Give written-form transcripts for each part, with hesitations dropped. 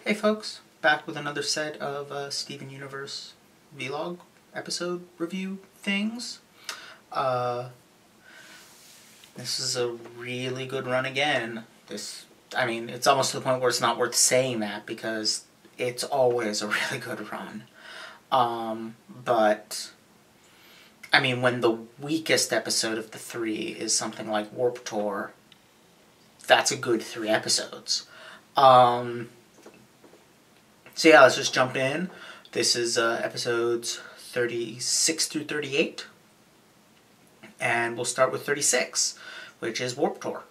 Hey folks, back with another set of Steven Universe vlog episode review things. This is a really good run again. It's almost to the point where it's not worth saying that because it's always a really good run. But when the weakest episode of the three is something like Warp Tour, that's a good 3 episodes. So yeah, let's just jump in. This is episodes 36 through 38. And we'll start with 36, which is Warp Tour.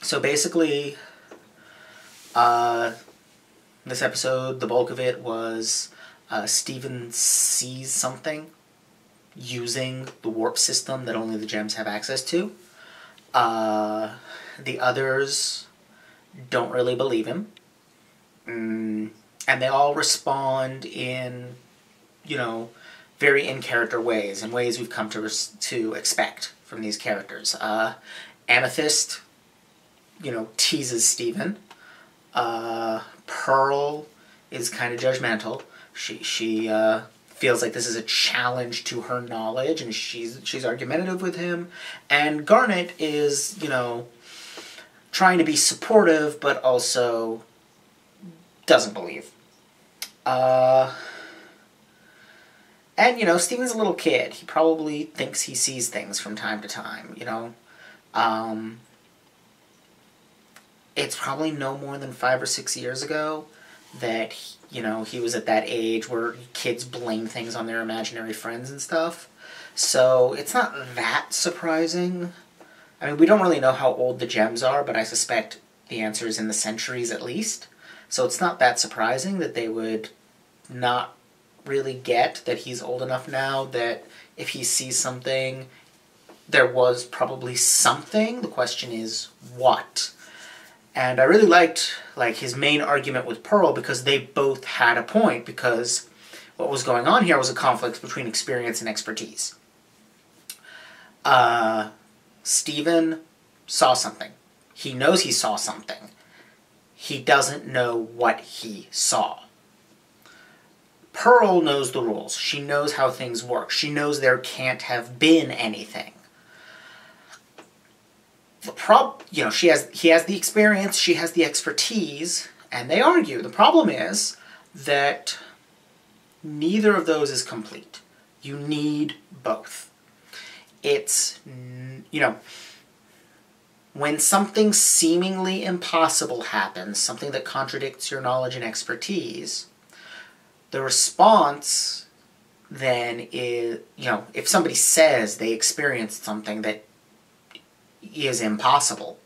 So basically, this episode, the bulk of it was Steven sees something using the warp system that only the gems have access to. The others don't really believe him. And they all respond in, very in-character ways, in ways we've come to expect from these characters. Amethyst, teases Steven. Pearl is kind of judgmental. She feels like this is a challenge to her knowledge, and she's argumentative with him. And Garnet is, trying to be supportive, but also doesn't believe. And, Steven's a little kid. He probably thinks he sees things from time to time, It's probably no more than 5 or 6 years ago that, he was at that age where kids blame things on their imaginary friends and stuff. So it's not that surprising. We don't really know how old the gems are, but I suspect the answer is in the centuries at least. So it's not that surprising that they would not really get that he's old enough now that if he sees something, there was probably something. The question is, what? And I really liked his main argument with Pearl because they both had a point, because what was going on here was a conflict between experience and expertise. Steven saw something. He knows he saw something. He doesn't know what he saw. Pearl knows the rules. She knows how things work. She knows there can't have been anything. He has the experience, she has the expertise, and they argue. The problem is that neither of those is complete. You need both. It's, when something seemingly impossible happens, something that contradicts your knowledge and expertise, the response then is, if somebody says they experienced something that is impossible,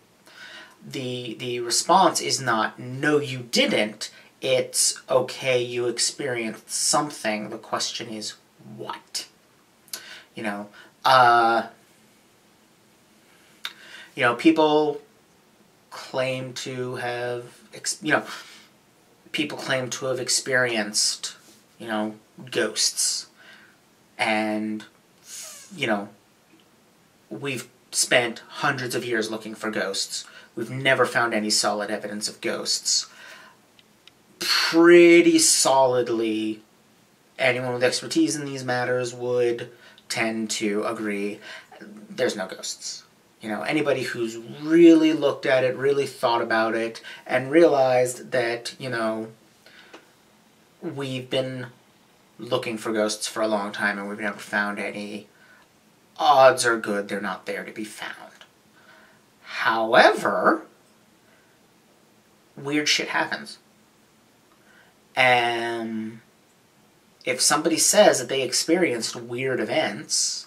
the response is not, no you didn't, it's, okay, you experienced something, the question is, what? People claim to have, experienced, ghosts. And, we've spent hundreds of years looking for ghosts. We've never found any solid evidence of ghosts. Pretty solidly, anyone with expertise in these matters would tend to agree there's no ghosts. Anybody who's really looked at it, really thought about it, and realized that, we've been looking for ghosts for a long time and we've never found any, odds are good they're not there to be found. However, weird shit happens. And if somebody says that they experienced weird events,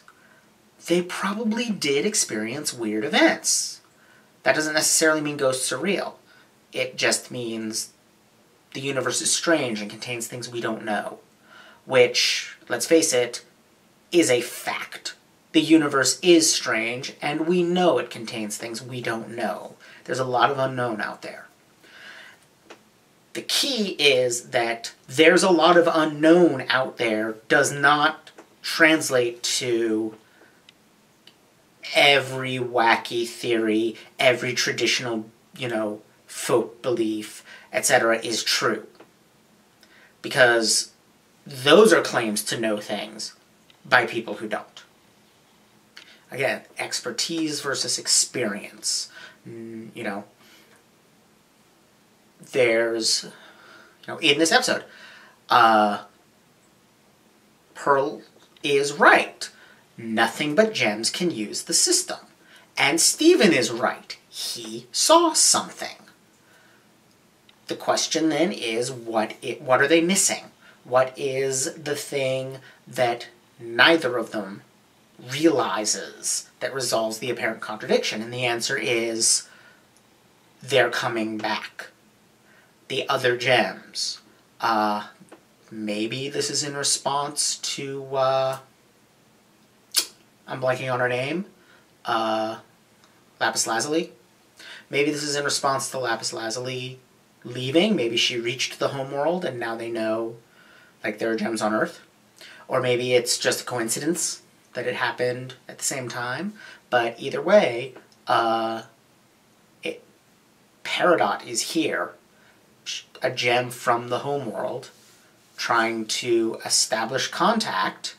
they probably did experience weird events. That doesn't necessarily mean ghosts are real. It just means the universe is strange and contains things we don't know. Which, let's face it, is a fact. The universe is strange, and we know it contains things we don't know. There's a lot of unknown out there. The key is that there's a lot of unknown out there does not translate to every wacky theory, every traditional, folk belief, etc., is true. Because those are claims to know things by people who don't. Again, expertise versus experience. You know, there's, in this episode, Pearl is right. Nothing but gems can use the system. And Steven is right. He saw something. The question then is, what are they missing? What is the thing that neither of them realizes that resolves the apparent contradiction? And the answer is, they're coming back. The other gems. Maybe this is in response to, I'm blanking on her name, Lapis Lazuli. Maybe this is in response to Lapis Lazuli leaving. Maybe she reached the homeworld and now they know, like, there are gems on Earth. Or maybe it's just a coincidence that it happened at the same time. But either way, Peridot is here, a gem from the homeworld, trying to establish contact,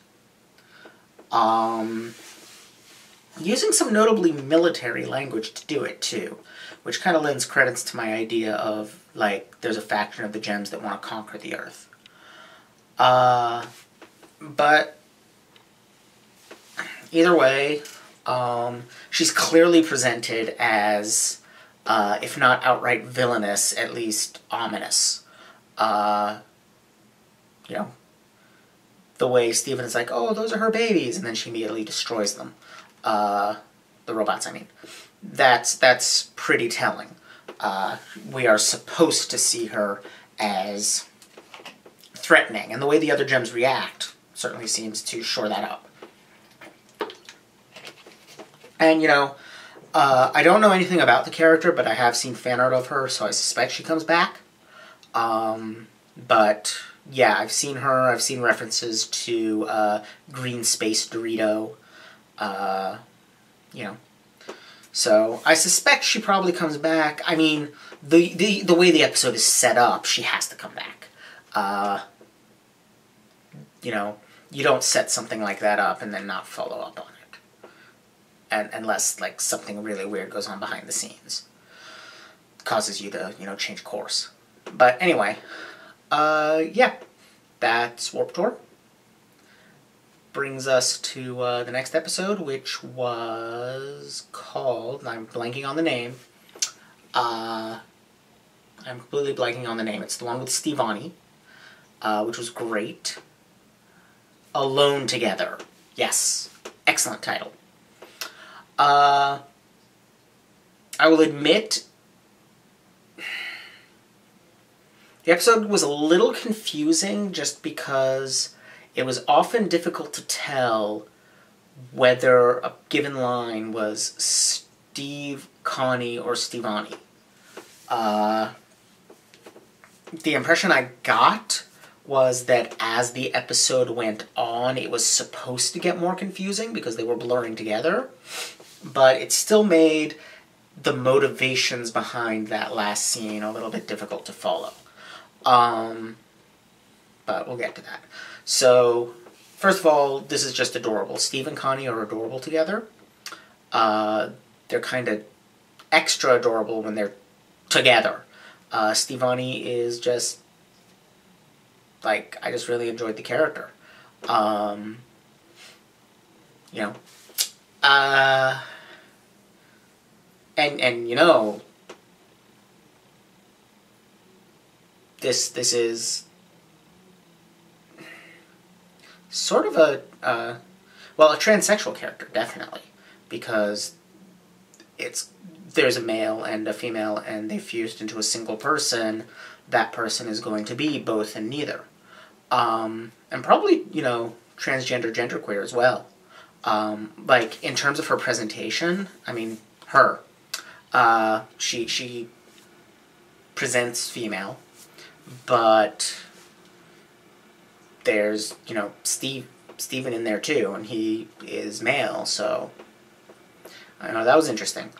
using some notably military language to do it, too, which kind of lends credence to my idea of, like, there's a faction of the gems that want to conquer the Earth. But either way, she's clearly presented as, if not outright villainous, at least ominous. The way Steven is like, oh, those are her babies, and then she immediately destroys them. The robots, I mean. That's pretty telling. We are supposed to see her as threatening, and the way the other gems react certainly seems to shore that up. And, I don't know anything about the character, but I have seen fan art of her, so I suspect she comes back. But, yeah, I've seen her. I've seen references to green space Dorito. So I suspect she probably comes back. I mean, the way the episode is set up, she has to come back. You don't set something like that up and then not follow up on it. Unless, like, something really weird goes on behind the scenes. Causes you to, change course. But anyway, yeah, that's Warped Tour. Brings us to the next episode, which was called, I'm blanking on the name, I'm completely blanking on the name. It's the one with Stevonnie, which was great. Alone Together. Yes. Excellent title. I will admit, the episode was a little confusing just because it was often difficult to tell whether a given line was Steve, Connie, or Stevonnie. The impression I got was that as the episode went on, it was supposed to get more confusing because they were blurring together, but it still made the motivations behind that last scene a little bit difficult to follow. But we'll get to that. So, first of all, this is just adorable. Steve and Connie are adorable together. They're kind of extra adorable when they're together. Stevonnie is just, like, I just really enjoyed the character. This is sort of a transsexual character, definitely, because there's a male and a female, and they fused into a single person. That person is going to be both and neither. And probably, transgender, genderqueer as well. Like, in terms of her presentation, I mean, she presents female, but there's, Steven in there too, and he is male, so I don't know, that was interesting.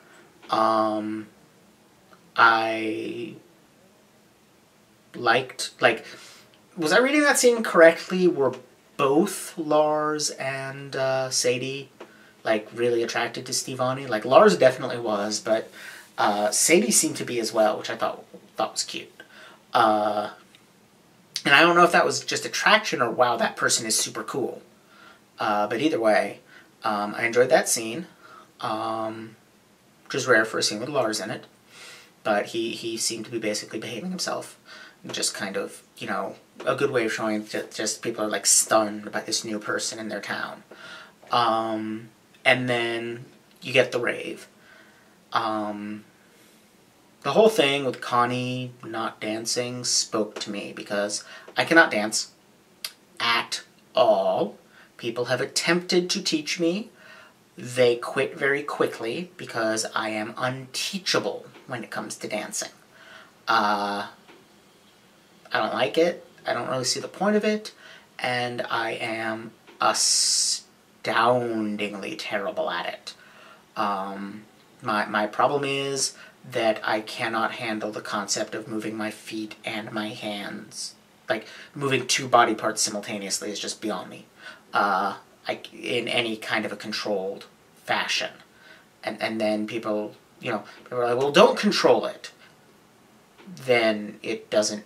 I liked, like, was I reading that scene correctly? Were both Lars and Sadie, like, really attracted to Stevonnie? Like, Lars definitely was, but Sadie seemed to be as well, which I thought was cute. And I don't know if that was just attraction or, wow, that person is super cool. But either way, I enjoyed that scene, which is rare for a scene with Lars in it. But he seemed to be basically behaving himself. Just kind of, you know, a good way of showing that just people are, like, stunned by this new person in their town. And then you get the rave. The whole thing with Connie not dancing spoke to me because I cannot dance at all. People have attempted to teach me. They quit very quickly because I am unteachable when it comes to dancing. I don't like it. I don't really see the point of it. And I am astoundingly terrible at it. My problem is that I cannot handle the concept of moving my feet and my hands. Like, moving two body parts simultaneously is just beyond me. In any kind of a controlled fashion. And then people, you know, people are like, well, don't control it. Then it doesn't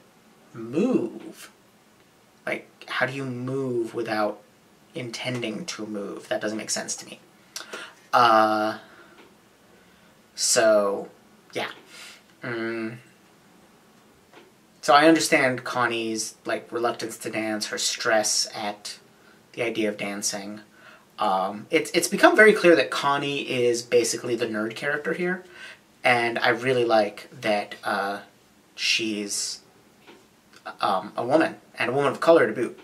move. Like, how do you move without intending to move? That doesn't make sense to me. So, yeah. So I understand Connie's, like, reluctance to dance, her stress at the idea of dancing. It's become very clear that Connie is basically the nerd character here, and I really like that she's a woman, and a woman of color to boot.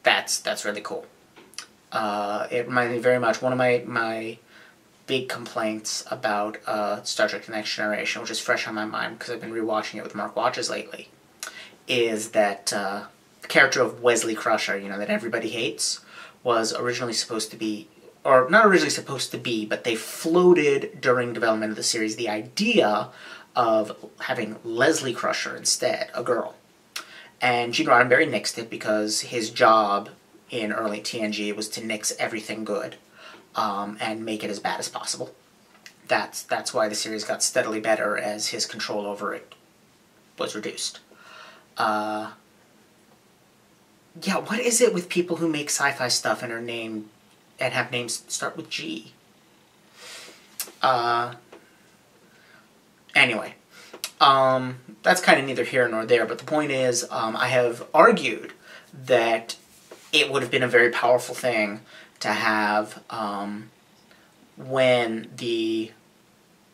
That's really cool. It reminds me very much, one of my big complaints about Star Trek The Next Generation, which is fresh on my mind because I've been rewatching it with Mark Watches lately, is that the character of Wesley Crusher, you know, that everybody hates, was originally supposed to be, or not originally supposed to be, but they floated during development of the series the idea of having Leslie Crusher instead, a girl. And Gene Roddenberry nixed it because his job in early TNG was to nix everything good and make it as bad as possible. That's why the series got steadily better as his control over it was reduced. Yeah, what is it with people who make sci-fi stuff and are named and have names start with G? Anyway, that's kind of neither here nor there, but the point is, I have argued that it would have been a very powerful thing to have when the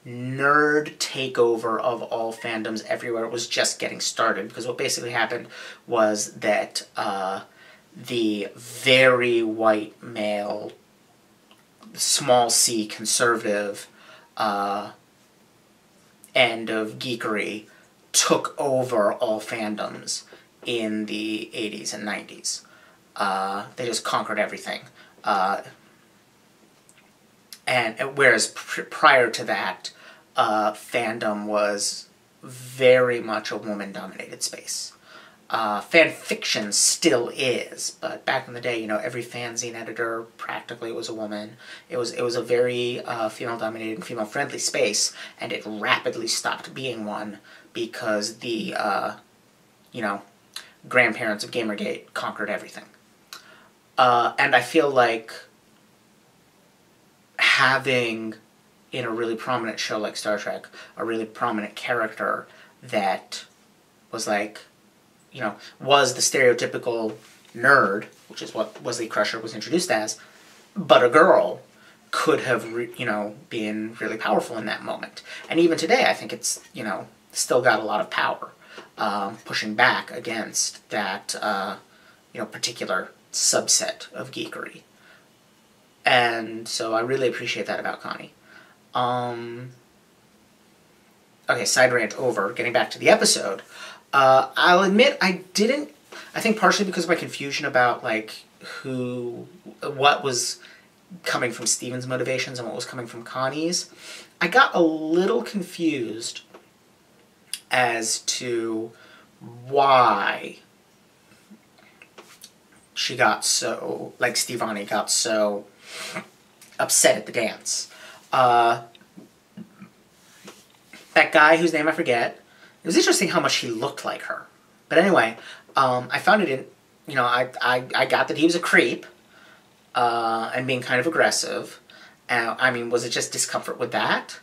nerd takeover of all fandoms everywhere was just getting started, because what basically happened was that the very white male, small c conservative end of geekery took over all fandoms in the 80s and 90s. They just conquered everything. And whereas prior to that, fandom was very much a woman-dominated space. Fan fiction still is, but back in the day, you know, every fanzine editor practically was a woman. It was a very female-dominated and female-friendly space, and it rapidly stopped being one because the, you know, grandparents of Gamergate conquered everything. And I feel like having, in a really prominent show like Star Trek, a really prominent character that was like, you know, was the stereotypical nerd, which is what Wesley Crusher was introduced as, but a girl, could have, you know, been really powerful in that moment. And even today, I think it's, you know, still got a lot of power, pushing back against that, you know, particular subset of geekery. And so I really appreciate that about Connie. Okay, side rant over. Getting back to the episode. I'll admit I think partially because of my confusion about, like, what was coming from Steven's motivations and what was coming from Connie's. I got a little confused as to why she got so, like Stevonnie got so upset at the dance. That guy whose name I forget, it was interesting how much he looked like her. But anyway, I found it I got that he was a creep, and being kind of aggressive. I mean, was it just discomfort with that?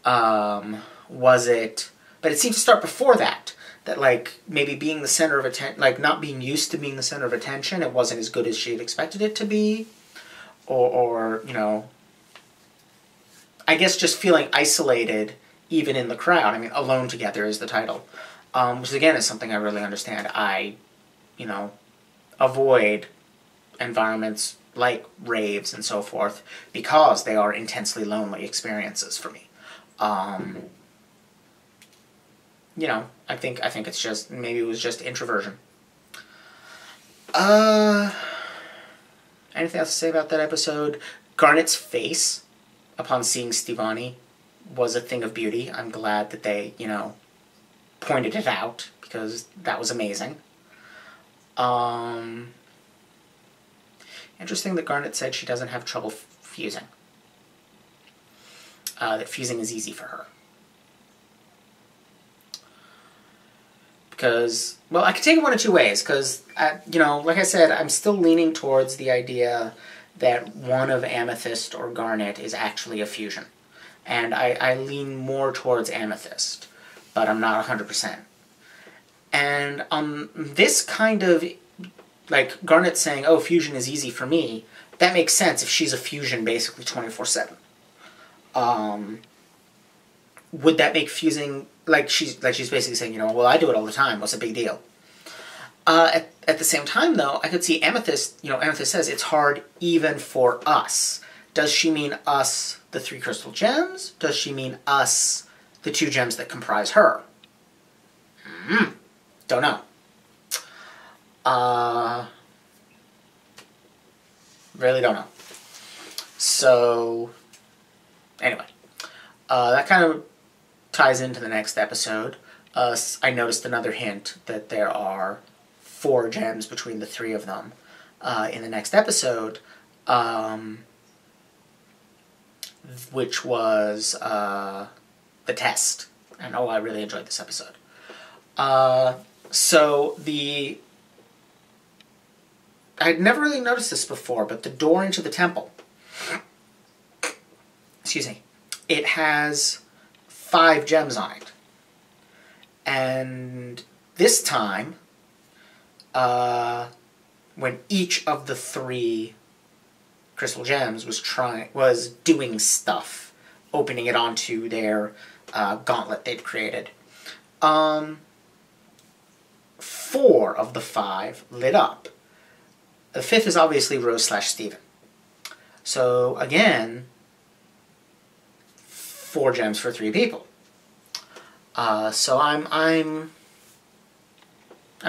Was it... But it seemed to start before that. That, like, maybe being the center of attention... Like, not being used to being the center of attention, it wasn't as good as she had expected it to be. Or you know... I guess just feeling isolated, even in the crowd. I mean, Alone Together is the title. Which, again, is something I really understand. I, avoid environments like raves and so forth because they are intensely lonely experiences for me. I think it's just, maybe it was just introversion. Anything else to say about that episode? Garnet's face upon seeing Stevonnie was a thing of beauty. I'm glad that they, pointed it out because that was amazing. Interesting that Garnet said she doesn't have trouble fusing. That fusing is easy for her. Because, well, I could take it one of two ways, because, like I said, I'm still leaning towards the idea that one of Amethyst or Garnet is actually a fusion. And I lean more towards Amethyst, but I'm not 100%. And this kind of, like, Garnet saying, oh, fusion is easy for me, that makes sense if she's a fusion basically 24/7. Would that make fusing, like she's basically saying, well, I do it all the time, what's the big deal? At the same time, though, I could see Amethyst, Amethyst says it's hard even for us. Does she mean us, the 3 crystal gems? Does she mean us, the 2 gems that comprise her? Don't know. Really don't know. So, anyway. That kind of ties into the next episode. I noticed another hint that there are 4 gems between the 3 of them in the next episode, which was the test. And I really enjoyed this episode. I'd never really noticed this before, but the door into the temple, excuse me, it has 5 gems on it. And this time, when each of the 3 crystal gems was doing stuff, opening it onto their gauntlet they'd created, 4 of the 5 lit up. The 5th is obviously Rose/Steven. So again, 4 gems for 3 people. So I'm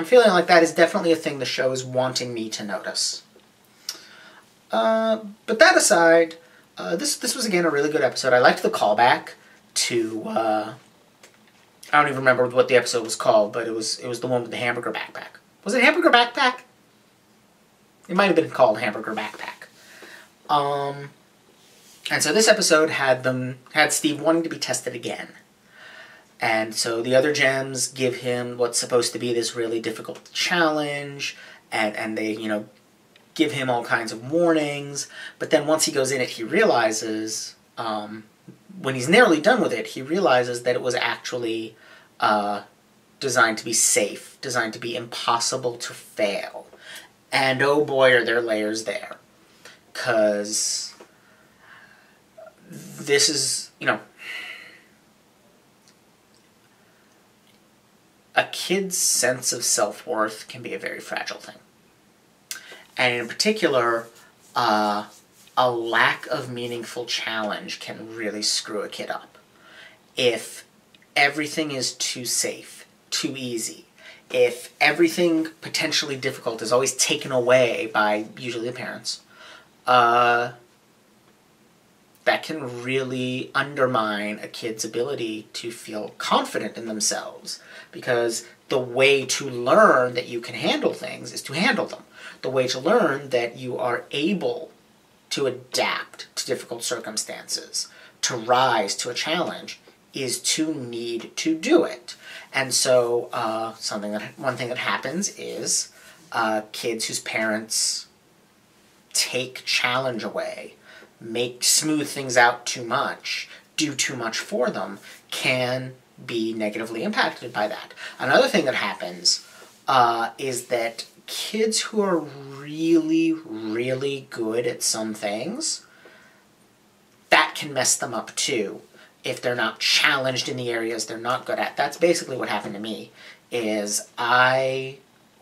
feeling like that is definitely a thing the show is wanting me to notice. But that aside, this was again a really good episode. I liked the callback to I don't even remember what the episode was called, but it was the one with the hamburger backpack. Was it Hamburger Backpack? It might have been called Hamburger Backpack. And so this episode had Steve wanting to be tested again. And so the other gems give him what's supposed to be this really difficult challenge, and they, give him all kinds of warnings. But then once he goes in it, he realizes, when he's nearly done with it, he realizes that it was actually designed to be safe, designed to be impossible to fail. And oh boy, are there layers there. 'Cause this is, a kid's sense of self-worth can be a very fragile thing. And in particular, a lack of meaningful challenge can really screw a kid up. If everything is too safe, too easy, if everything potentially difficult is always taken away by usually the parents, that can really undermine a kid's ability to feel confident in themselves, because the way to learn that you can handle things is to handle them. The way to learn that you are able to adapt to difficult circumstances, to rise to a challenge, is to need to do it. And so one thing that happens is kids whose parents take challenge away, make smooth things out too much, do too much for them, can be negatively impacted by that. Another thing that happens is that kids who are really, really good at some things, that can mess them up too if they're not challenged in the areas they're not good at. That's basically what happened to me, is I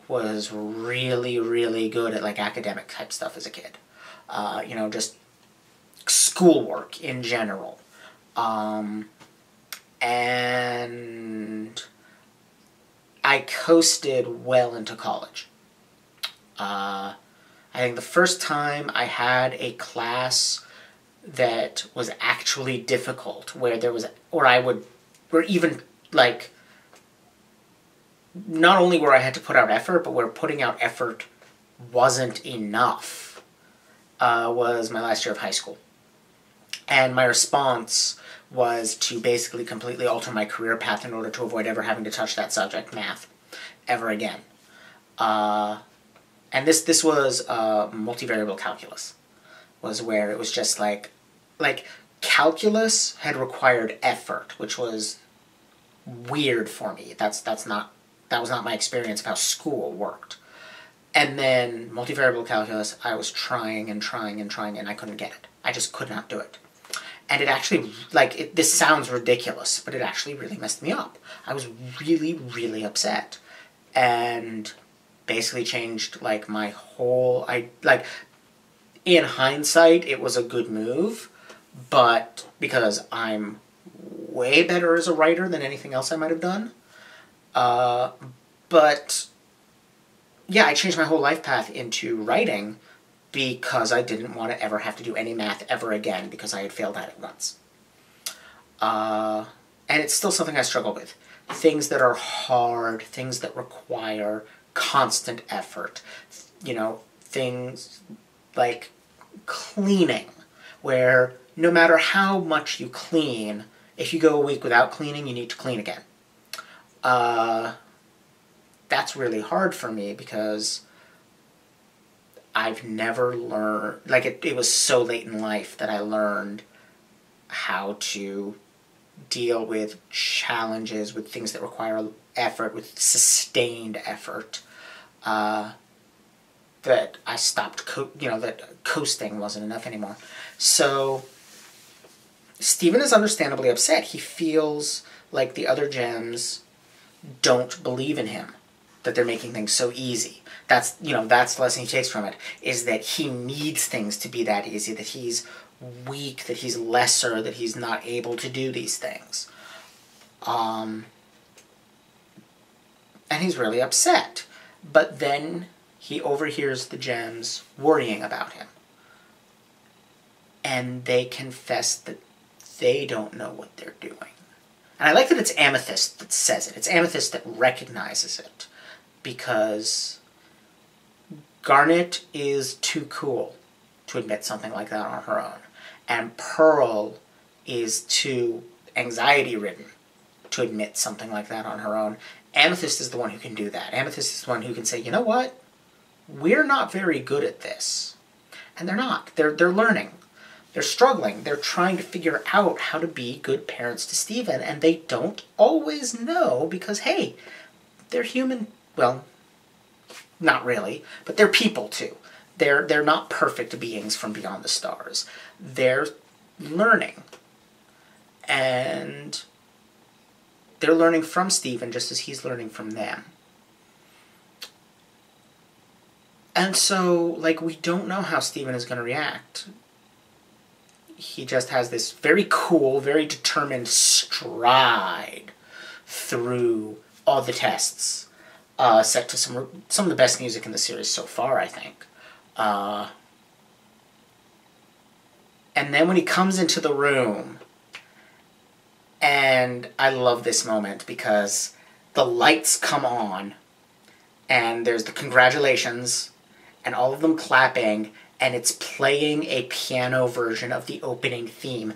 was really, really good at like academic type stuff as a kid. Just schoolwork in general. And I coasted well into college. I think the first time I had a class that was actually difficult, where even like, not only where I had to put out effort, but where putting out effort wasn't enough, was my last year of high school. And my response was to basically completely alter my career path in order to avoid ever having to touch that subject, math, ever again. And this was multivariable calculus, was where it was just like calculus had required effort, which was weird for me. That was not my experience of how school worked. And then multivariable calculus, I was trying and trying and trying, and I couldn't get it. I just could not do it. And it actually, this sounds ridiculous, but it actually really messed me up. I was really, really upset. And basically changed, my whole, in hindsight, it was a good move, but because I'm way better as a writer than anything else I might have done. But, yeah, I changed my whole life path into writing because I didn't want to ever have to do any math ever again, because I had failed at it once. And it's still something I struggle with. Things that are hard, things that require constant effort. Things like cleaning, where no matter how much you clean, if you go a week without cleaning, you need to clean again. That's really hard for me because I've never learned, it was so late in life that I learned how to deal with challenges, with things that require effort, with sustained effort, that I stopped, that coasting wasn't enough anymore. So Steven is understandably upset. He feels like the other gems don't believe in him, that they're making things so easy. That's the lesson he takes from it, is that he needs things to be that easy, that he's weak, that he's lesser, that he's not able to do these things. And he's really upset. But then he overhears the gems worrying about him. And they confess that they don't know what they're doing. And I like that it's Amethyst that says it. It's Amethyst that recognizes it. Because Garnet is too cool to admit something like that on her own. And Pearl is too anxiety-ridden to admit something like that on her own. Amethyst is the one who can do that. Amethyst is the one who can say, you know what? We're not very good at this. And they're not. They're learning. They're struggling. They're trying to figure out how to be good parents to Steven, and they don't always know because, hey, they're human. Well, not really, but they're people too. They're not perfect beings from beyond the stars. They're learning. And they're learning from Steven just as he's learning from them. And so, we don't know how Steven is going to react. He just has this very cool, very determined stride through all the tests, set to some of the best music in the series so far, I think. And then when he comes into the room, and I love this moment because the lights come on, and there's the congratulations, and all of them clapping, and it's playing a piano version of the opening theme.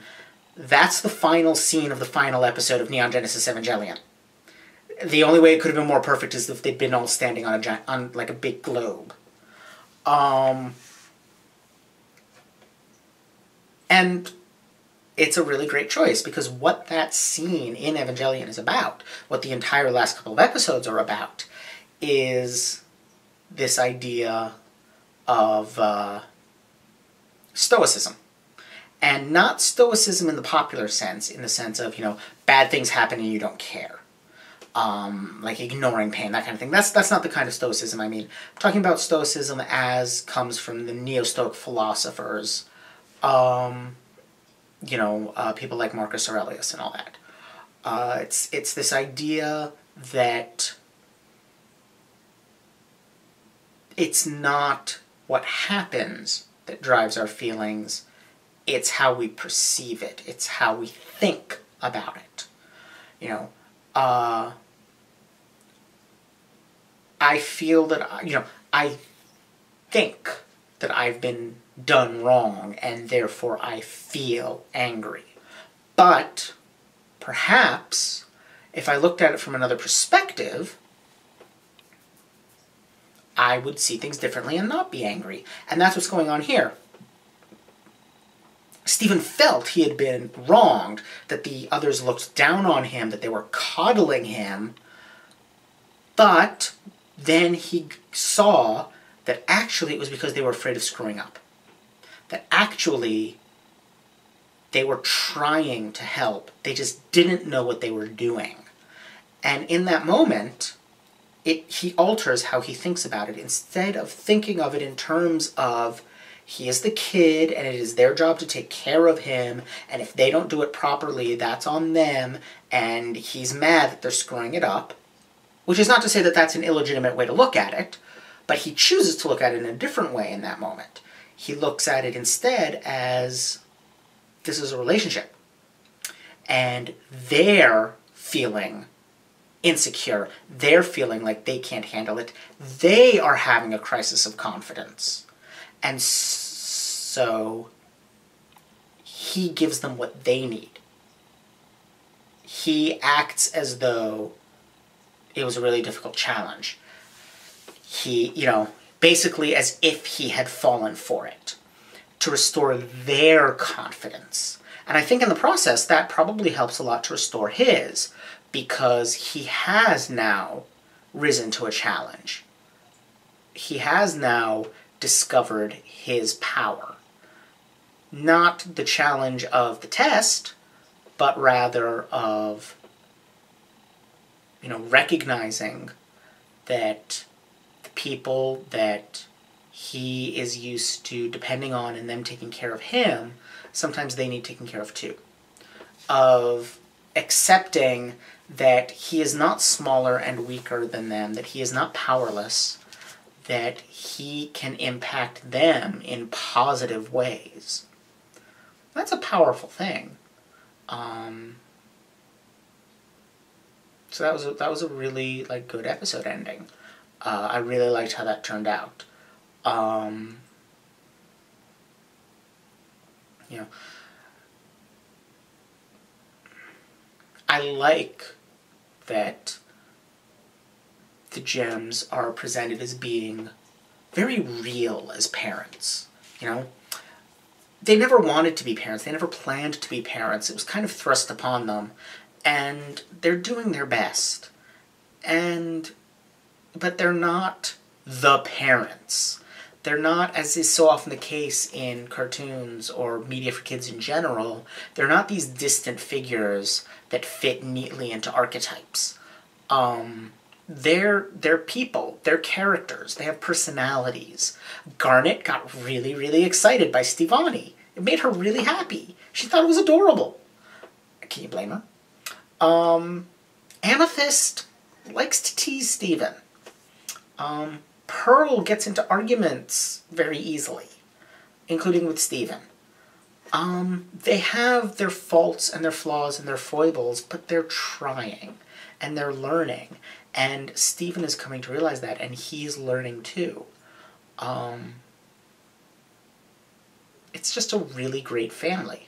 That's the final scene of the final episode of Neon Genesis Evangelion. The only way it could have been more perfect is if they'd been all standing on like a big globe. And it's a really great choice, because what that scene in Evangelion is about, what the entire last couple of episodes are about, is this idea of stoicism. And not stoicism in the popular sense, in the sense of, bad things happen and you don't care. Like ignoring pain, that kind of thing. That's not the kind of stoicism I mean. I'm talking about stoicism as comes from the Neo-Stoic philosophers, people like Marcus Aurelius and all that. It's this idea that it's not what happens that drives our feelings, it's how we perceive it. It's how we think about it. I feel that, I think that I've been done wrong, and therefore I feel angry. But perhaps, if I looked at it from another perspective, I would see things differently and not be angry. And that's what's going on here. Stephen felt he had been wronged, that the others looked down on him, that they were coddling him, but then he saw that actually it was because they were afraid of screwing up. That actually they were trying to help, they just didn't know what they were doing. And in that moment, he alters how he thinks about it. Instead of thinking of it in terms of, he is the kid, and it is their job to take care of him, and if they don't do it properly, that's on them, and he's mad that they're screwing it up. Which is not to say that that's an illegitimate way to look at it, but he chooses to look at it in a different way in that moment. He looks at it instead as, this is a relationship. And they're feeling insecure. They're feeling like they can't handle it. They are having a crisis of confidence. And so he gives them what they need. He acts as though it was a really difficult challenge. He, basically as if he had fallen for it, to restore their confidence. And I think in the process, that probably helps a lot to restore his, because he has now risen to a challenge. He has now discovered his power. Not the challenge of the test, but rather of, recognizing that the people that he is used to depending on and them taking care of him, sometimes they need taken care of too. Of accepting that he is not smaller and weaker than them, that he is not powerless, that he can impact them in positive ways. That's a powerful thing. So that was a really good episode ending. I really liked how that turned out. I like that the gems are presented as being very real as parents. They never wanted to be parents. They never planned to be parents. It was kind of thrust upon them. And they're doing their best. But they're not the parents. They're not, as is so often the case in cartoons or media for kids in general, they're not these distant figures that fit neatly into archetypes. They're people. They're characters. They have personalities. Garnet got really, really excited by Stevonnie. It made her really happy. She thought it was adorable. Can you blame her? Amethyst likes to tease Steven. Pearl gets into arguments very easily, including with Steven. They have their faults and their flaws and their foibles, but they're trying and they're learning. And Steven is coming to realize that, and he's learning too. It's just a really great family.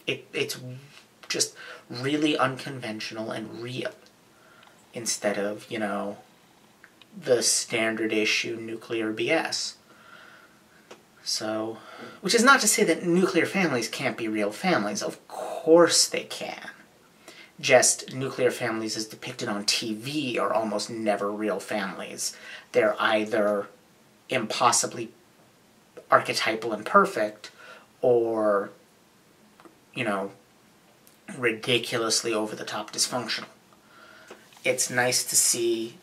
It's just really unconventional and real instead of, the standard issue nuclear BS. So, which is not to say that nuclear families can't be real families. Of course they can. Just nuclear families as depicted on TV are almost never real families. They're either impossibly archetypal and perfect, or, ridiculously over-the-top dysfunctional. It's nice to see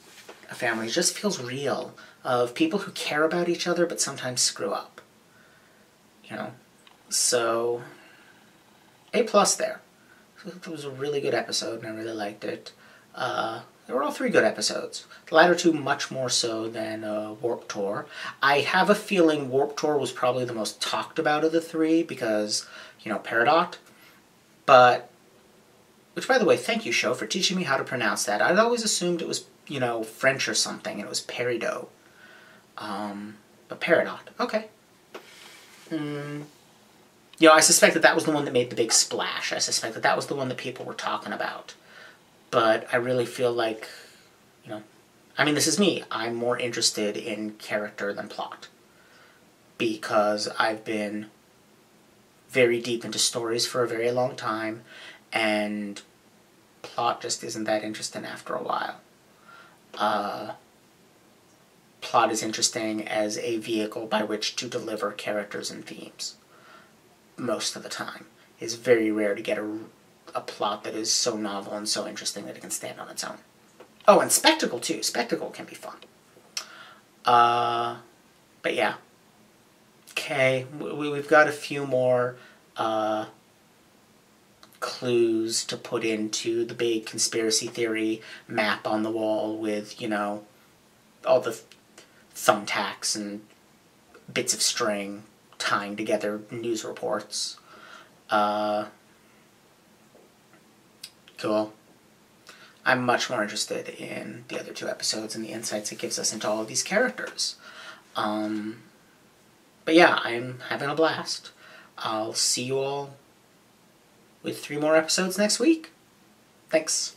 a family just feels real, of people who care about each other but sometimes screw up. So A+ there. It was a really good episode and I really liked it. They were all 3 good episodes. The latter 2 much more so than Warped Tour. I have a feeling Warped Tour was probably the most talked about of the 3 because, Peridot. But, which by the way, thank you, show, for teaching me how to pronounce that. I'd always assumed it was, French or something, and it was Peridot. But Peridot, okay. I suspect that was the one that made the big splash. I suspect that was the one that people were talking about. But I really feel like, this is me. I'm more interested in character than plot. Because I've been very deep into stories for a very long time, and plot just isn't that interesting after a while. Plot is interesting as a vehicle by which to deliver characters and themes. Most of the time. It's very rare to get a plot that is so novel and so interesting that it can stand on its own. Oh, and spectacle too. Spectacle can be fun. But yeah. Okay, we've got a few more clues to put into the big conspiracy theory map on the wall with, all the thumbtacks and bits of string tying together news reports. Cool. I'm much more interested in the other 2 episodes and the insights it gives us into all of these characters. But yeah, I'm having a blast. I'll see you all with 3 more episodes next week. Thanks.